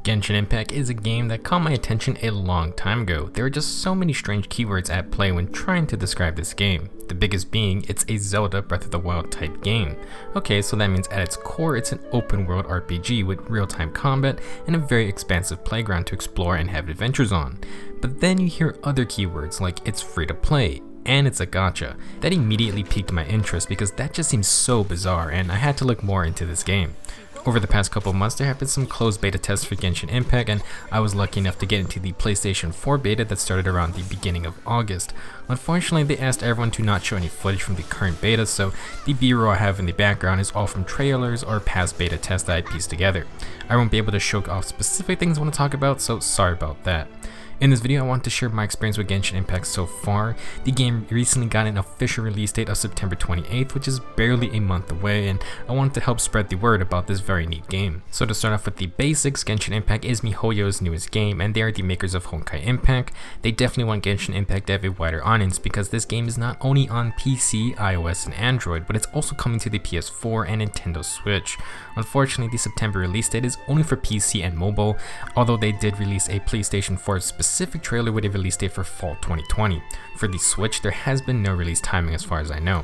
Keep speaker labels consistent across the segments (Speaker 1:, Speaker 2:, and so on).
Speaker 1: Genshin Impact is a game that caught my attention a long time ago. There are just so many strange keywords at play when trying to describe this game. The biggest being, it's a Zelda Breath of the Wild type game. Okay, so that means at its core, it's an open world RPG with real-time combat and a very expansive playground to explore and have adventures on. But then you hear other keywords like it's free to play, and it's a gacha. That immediately piqued my interest because that just seems so bizarre, and I had to look more into this game. Over the past couple of months, there have been some closed beta tests for Genshin Impact, and I was lucky enough to get into the PlayStation 4 beta that started around the beginning of August. Unfortunately, they asked everyone to not show any footage from the current beta, so the B-roll I have in the background is all from trailers or past beta tests that I pieced together. I won't be able to show off specific things I want to talk about, so sorry about that. In this video, I want to share my experience with Genshin Impact so far. The game recently got an official release date of September 28th, which is barely a month away, and I wanted to help spread the word about this very neat game. So to start off with the basics, Genshin Impact is Mihoyo's newest game, and they are the makers of Honkai Impact. They definitely want Genshin Impact to have a wider audience because this game is not only on PC, iOS, and Android, but it's also coming to the PS4 and Nintendo Switch. Unfortunately, the September release date is only for PC and mobile, although they did release a PlayStation 4 specific trailer with a release date for fall 2020. For the Switch, there has been no release timing as far as I know.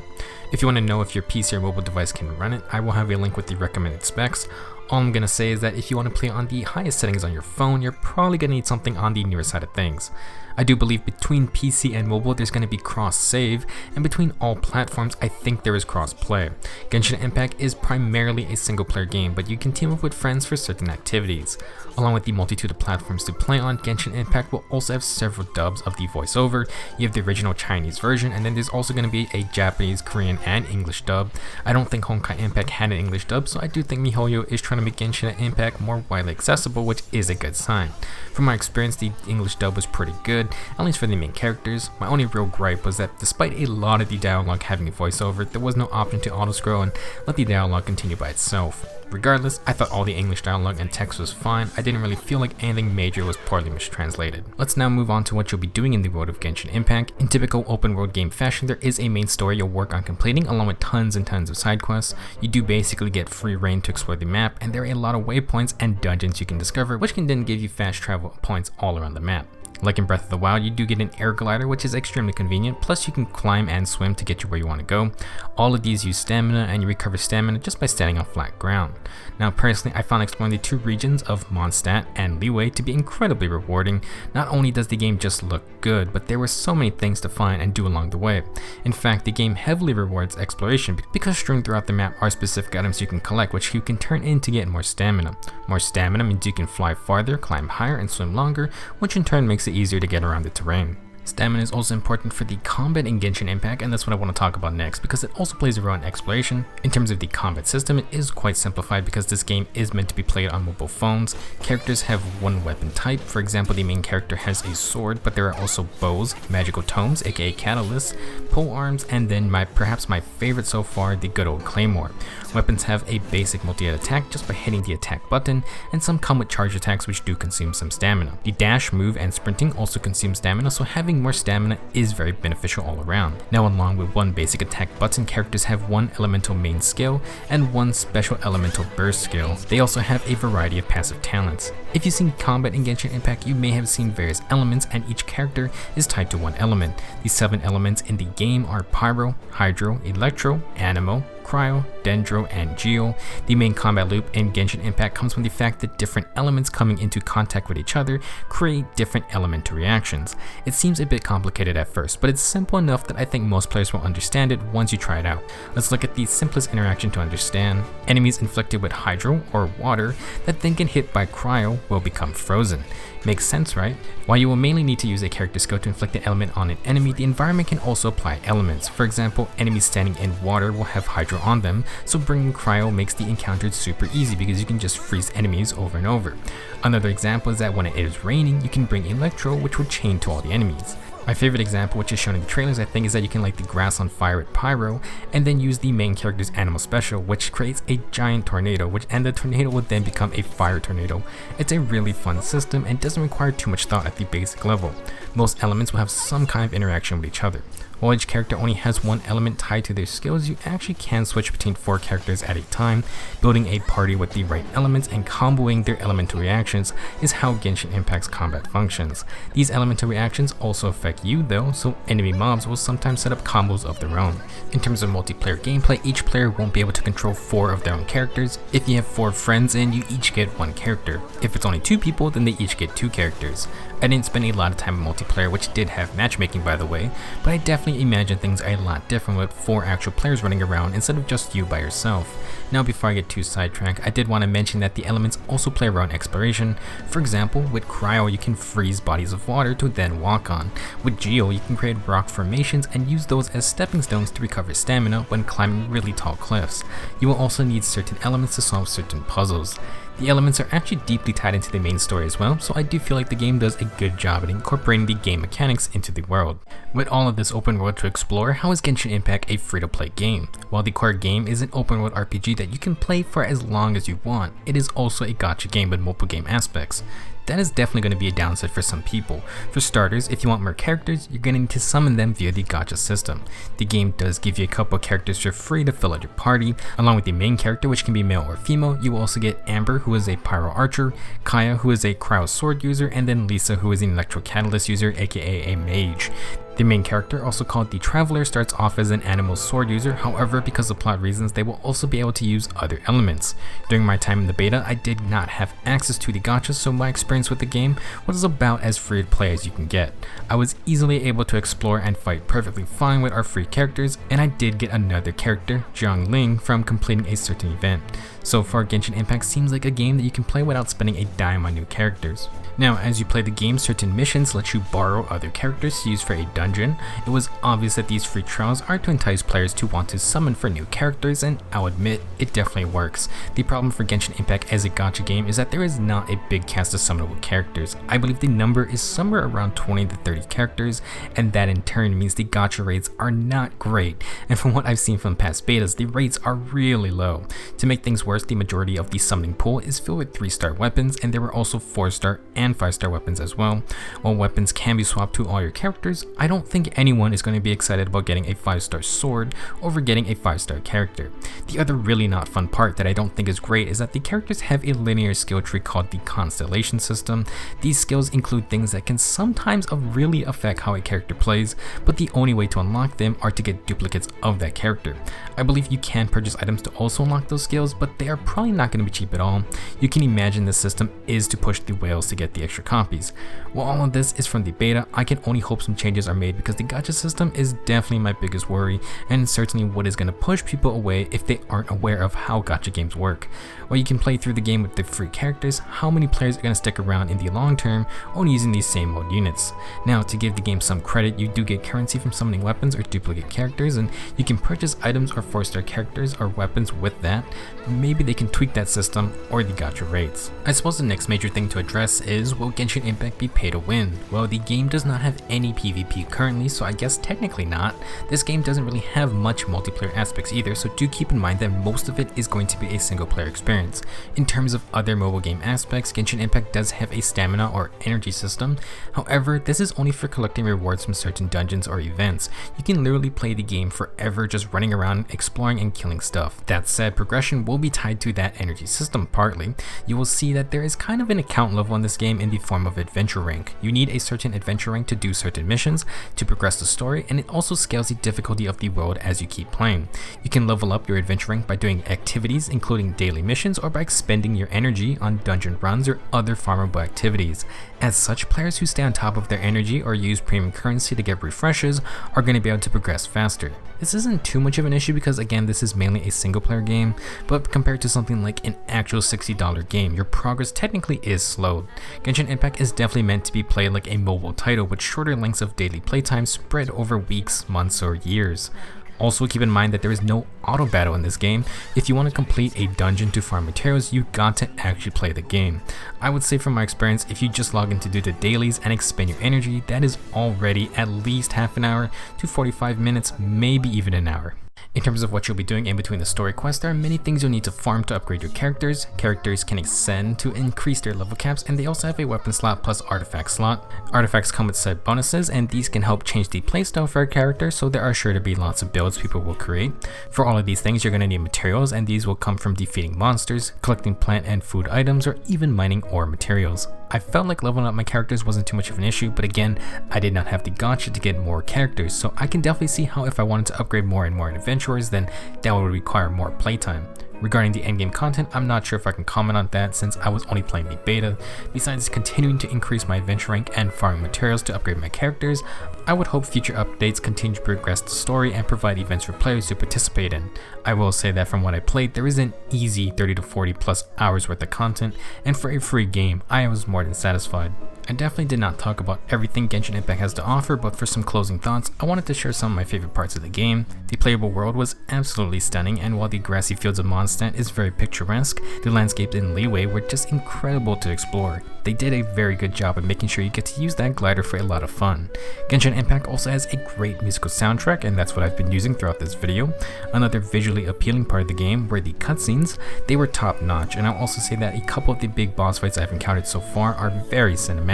Speaker 1: If you want to know if your PC or mobile device can run it, I will have a link with the recommended specs. All I'm going to say is that if you want to play on the highest settings on your phone, you're probably going to need something on the newer side of things. I do believe between PC and mobile there's going to be cross-save, and between all platforms I think there is cross-play. Genshin Impact is primarily a single-player game, but you can team up with friends for certain activities. Along with the multitude of platforms to play on, Genshin Impact will also have several dubs of the voiceover. You have the original Chinese version, and then there's also going to be a Japanese, Korean, and English dub. I don't think Honkai Impact had an English dub, so I do think Mihoyo is trying to make Genshin Impact more widely accessible, which is a good sign. From my experience, the English dub was pretty good, at least for the main characters. My only real gripe was that despite a lot of the dialogue having a voiceover, there was no option to auto-scroll and let the dialogue continue by itself. Regardless, I thought all the English dialogue and text was fine. I didn't really feel like anything major was poorly mistranslated. Let's now move on to what you'll be doing in the world of Genshin Impact. In typical open world game fashion, there is a main story you'll work on completing along with tons and tons of side quests. You do basically get free reign to explore the map, and there are a lot of waypoints and dungeons you can discover, which can then give you fast travel points all around the map. Like in Breath of the Wild, you do get an air glider, which is extremely convenient, plus you can climb and swim to get you where you want to go. All of these use stamina, and you recover stamina just by standing on flat ground. Now personally, I found exploring the two regions of Mondstadt and Liyue to be incredibly rewarding. Not only does the game just look good, but there were so many things to find and do along the way. In fact, the game heavily rewards exploration because strewn throughout the map are specific items you can collect, which you can turn in to get more stamina. More stamina means you can fly farther, climb higher, and swim longer, which in turn makes it easier to get around the terrain. Stamina is also important for the combat in Genshin Impact, and that's what I want to talk about next because it also plays a role in exploration. In terms of the combat system, it is quite simplified because this game is meant to be played on mobile phones. Characters have one weapon type. For example, the main character has a sword, but there are also bows, magical tomes, aka catalysts, pole arms, and then perhaps my favorite so far, the good old claymore. Weapons have a basic multi-hit attack just by hitting the attack button, and some come with charge attacks which do consume some stamina. The dash, move, and sprinting also consume stamina, so having more stamina is very beneficial all around. Now, along with one basic attack button, characters have one elemental main skill and one special elemental burst skill. They also have a variety of passive talents. If you've seen combat in Genshin Impact, you may have seen various elements, and each character is tied to one element. The 7 elements in the game are Pyro, Hydro, Electro, Anemo, Cryo, Dendro, and Geo. The main combat loop in Genshin Impact comes from the fact that different elements coming into contact with each other create different elemental reactions. It seems a bit complicated at first, but it's simple enough that I think most players will understand it once you try it out. Let's look at the simplest interaction to understand. Enemies inflicted with Hydro or water that then get hit by Cryo will become frozen. Makes sense, right? While you will mainly need to use a character skill to inflict an element on an enemy, the environment can also apply elements. For example, enemies standing in water will have Hydro on them, so bringing Cryo makes the encounters super easy because you can just freeze enemies over and over. Another example is that when it is raining, you can bring Electro, which will chain to all the enemies. My favorite example, which is shown in the trailers, I think, is that you can light the grass on fire with Pyro and then use the main character's animal special, which creates a giant tornado, and the tornado will then become a fire tornado. It's a really fun system and doesn't require too much thought at the basic level. Most elements will have some kind of interaction with each other. While each character only has one element tied to their skills, you actually can switch between 4 characters at a time. Building a party with the right elements and comboing their elemental reactions is how Genshin Impact's combat functions. These elemental reactions also affect you though, so enemy mobs will sometimes set up combos of their own. In terms of multiplayer gameplay, each player won't be able to control 4 of their own characters. If you have 4 friends in, you each get 1 character. If it's only 2 people, then they each get 2 characters. I didn't spend a lot of time in multiplayer, which did have matchmaking by the way, but I definitely imagine things are a lot different with 4 actual players running around instead of just you by yourself. Now before I get too sidetracked, I did want to mention that the elements also play around exploration. For example, with Cryo you can freeze bodies of water to then walk on. With Geo you can create rock formations and use those as stepping stones to recover stamina when climbing really tall cliffs. You will also need certain elements to solve certain puzzles. The elements are actually deeply tied into the main story as well, so I do feel like the game does a good job at incorporating the game mechanics into the world. With all of this open world to explore, how is Genshin Impact a free-to-play game? While the core game is an open world RPG that you can play for as long as you want, it is also a gacha game with multiple game aspects. That is definitely going to be a downside for some people. For starters, if you want more characters, you're going to need to summon them via the gacha system. The game does give you a couple characters for free to fill out your party. Along with the main character, which can be male or female, you will also get Amber, who is a pyro archer, Kaya, who is a cryo sword user, and then Lisa, who is an electro catalyst user, aka a mage. The main character, also called the Traveler, starts off as an animal sword user, however because of plot reasons they will also be able to use other elements. During my time in the beta, I did not have access to the gacha, so my experience with the game was about as free to play as you can get. I was easily able to explore and fight perfectly fine with our free characters, and I did get another character, Jiangling, from completing a certain event. So far, Genshin Impact seems like a game that you can play without spending a dime on new characters. Now, as you play the game, certain missions let you borrow other characters to use for a dungeon. It was obvious that these free trials are to entice players to want to summon for new characters, and I'll admit, it definitely works. The problem for Genshin Impact as a gacha game is that there is not a big cast of summonable characters. I believe the number is somewhere around 20 to 30 characters, and that in turn means the gacha rates are not great, and from what I've seen from past betas, the rates are really low. To make things worse, the majority of the summoning pool is filled with 3-star weapons, and there were also 4-star and 5-star weapons as well. While weapons can be swapped to all your characters, I don't think anyone is going to be excited about getting a 5-star sword over getting a 5-star character. The other really not fun part that I don't think is great is that the characters have a linear skill tree called the constellation system. These skills include things that can sometimes really affect how a character plays, but the only way to unlock them are to get duplicates of that character. I believe you can purchase items to also unlock those skills, but they are probably not going to be cheap at all. You can imagine the system is to push the whales to get the extra copies. While all of this is from the beta, I can only hope some changes are made because the gacha system is definitely my biggest worry, and certainly what is going to push people away if they aren't aware of how gacha games work. While you can play through the game with the free characters, how many players are going to stick around in the long term only using these same mode units? Now, to give the game some credit, you do get currency from summoning weapons or duplicate characters, and you can purchase items or 4-star characters or weapons with that. Maybe they can tweak that system or the gacha rates. I suppose the next major thing to address is, will Genshin Impact be pay to win? Well, the game does not have any PvP currently, so I guess technically not. This game doesn't really have much multiplayer aspects either, so do keep in mind that most of it is going to be a single player experience. In terms of other mobile game aspects, Genshin Impact does have a stamina or energy system. However, this is only for collecting rewards from certain dungeons or events. You can literally play the game forever just running around, exploring and killing stuff. That said, progression will be tied to that energy system partly. You will see that there is kind of an account level in this game in the form of adventure rank. You need a certain adventure rank to do certain missions to progress the story, and it also scales the difficulty of the world as you keep playing. You can level up your adventure rank by doing activities including daily missions or by expending your energy on dungeon runs or other farmable activities. As such, players who stay on top of their energy or use premium currency to get refreshes are going to be able to progress faster. This isn't too much of an issue because again, this is mainly a single player game, but compared to something like an actual $60 game, your progress technically is slowed. Genshin Impact is definitely meant to be played like a mobile title with shorter lengths of daily playtime spread over weeks, months, or years. Also keep in mind that there is no auto battle in this game. If you want to complete a dungeon to farm materials, you got to actually play the game. I would say from my experience, if you just log in to do the dailies and expend your energy, that is already at least half an hour to 45 minutes, maybe even an hour. In terms of what you'll be doing in between the story quests, there are many things you'll need to farm to upgrade your characters. Characters can ascend to increase their level caps, and they also have a weapon slot plus artifact slot. Artifacts come with set bonuses, and these can help change the playstyle for a character, so there are sure to be lots of builds people will create. For all of these things, you're going to need materials, and these will come from defeating monsters, collecting plant and food items, or even mining ore materials. I felt like leveling up my characters wasn't too much of an issue, but again, I did not have the gacha to get more characters, so I can definitely see how if I wanted to upgrade more and more adventurers, then that would require more playtime. Regarding the endgame content, I'm not sure if I can comment on that since I was only playing the beta. Besides continuing to increase my adventure rank and farming materials to upgrade my characters, I would hope future updates continue to progress the story and provide events for players to participate in. I will say that from what I played, there is an easy 30 to 40 plus hours worth of content, and for a free game, I was more than satisfied. I definitely did not talk about everything Genshin Impact has to offer, but for some closing thoughts, I wanted to share some of my favorite parts of the game. The playable world was absolutely stunning, and while the grassy fields of Mondstadt is very picturesque, the landscapes in Liyue were just incredible to explore. They did a very good job of making sure you get to use that glider for a lot of fun. Genshin Impact also has a great musical soundtrack, and that's what I've been using throughout this video. Another visually appealing part of the game were the cutscenes. They were top notch, and I'll also say that a couple of the big boss fights I've encountered so far are very cinematic.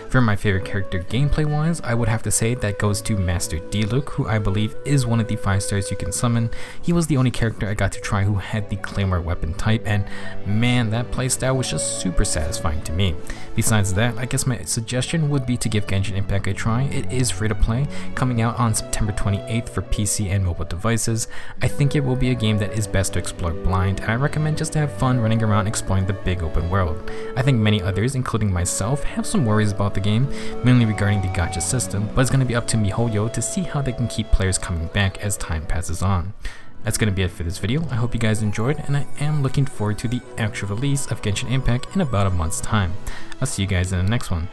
Speaker 1: For my favorite character gameplay wise, I would have to say that goes to Master Diluc, who I believe is one of the 5 stars you can summon. He was the only character I got to try who had the Claymore weapon type, and man, that playstyle was just super satisfying to me. Besides that, I guess my suggestion would be to give Genshin Impact a try. It is free to play, coming out on September 28th for PC and mobile devices. I think it will be a game that is best to explore blind, and I recommend just to have fun running around exploring the big open world. I think many others, including myself, have some worries about the game, mainly regarding the gacha system, but it's going to be up to Mihoyo to see how they can keep players coming back as time passes on. That's going to be it for this video. I hope you guys enjoyed, and I am looking forward to the actual release of Genshin Impact in about a month's time. I'll see you guys in the next one.